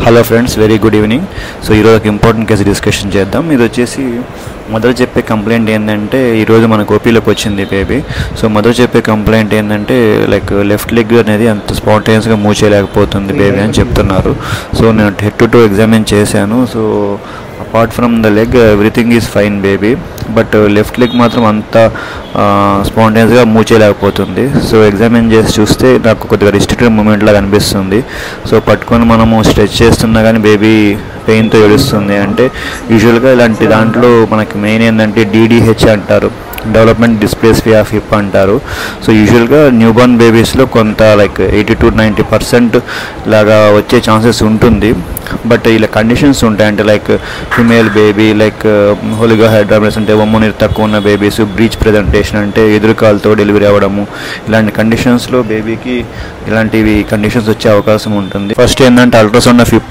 Hello friends, very good evening. So ఈరోజు ఒక important case discussion చేద్దాం. ఇది వచ్చేసి మొదలు చెప్పే కంప్లైంట్ ఏంటంటే, ఈరోజు మనకు ఓపీలోకి వచ్చింది బేబీ. సో మొదలు చెప్పే కంప్లైంట్ ఏంటంటే, లైక్ లెఫ్ట్ లెగ్ అనేది అంత స్పాంటేనియస్గా మూవ్ చేయలేకపోతుంది బేబీ అని చెప్తున్నారు. సో నేను హెడ్ టు టూ ఎగ్జామిన్ చేశాను. So apart from the leg everything is fine baby, but left leg మాత్రం అంత స్పాంటేనియస్గా మూవ్ చేయలేకపోతుంది. సో ఎగ్జామిన్ చేసి చూస్తే నాకు కొద్దిగా రిస్ట్రిక్టెడ్ మూమెంట్ లాగా అనిపిస్తుంది. సో పట్టుకొని మనము స్ట్రెచ్ చేస్తున్నా కానీ బేబీ పెయిన్తో ఏడుస్తుంది. అంటే యూజువల్గా ఇలాంటి దాంట్లో మనకి మెయిన్ ఏంటంటే DDH అంటారు, డెవలప్మెంట్ డిస్ప్లేసియా ఆఫ్ హిప్ అంటారు. సో యూజువల్గా న్యూబార్న్ బేబీస్లో కొంత లైక్ 80 to 90% లాగా వచ్చే ఛాన్సెస్ ఉంటుంది. బట్ ఇలా కండిషన్స్ ఉంటాయి, అంటే లైక్ ఫిమేల్ బేబీ, లైక్ హోలిగోహైడ్రామస్ అంటే ఒమ్మోనీరు తక్కువ ఉన్న బేబీస్, బ్రీచ్ ప్రెజెంటేషన్ అంటే ఎదురుకాలతో డెలివరీ అవ్వడము, ఇలాంటి కండిషన్స్లో బేబీకి ఇలాంటివి కండిషన్స్ వచ్చే అవకాశం ఉంటుంది. ఫస్ట్ ఏంటంటే అల్ట్రాసౌండ్ ఆఫ్ హిప్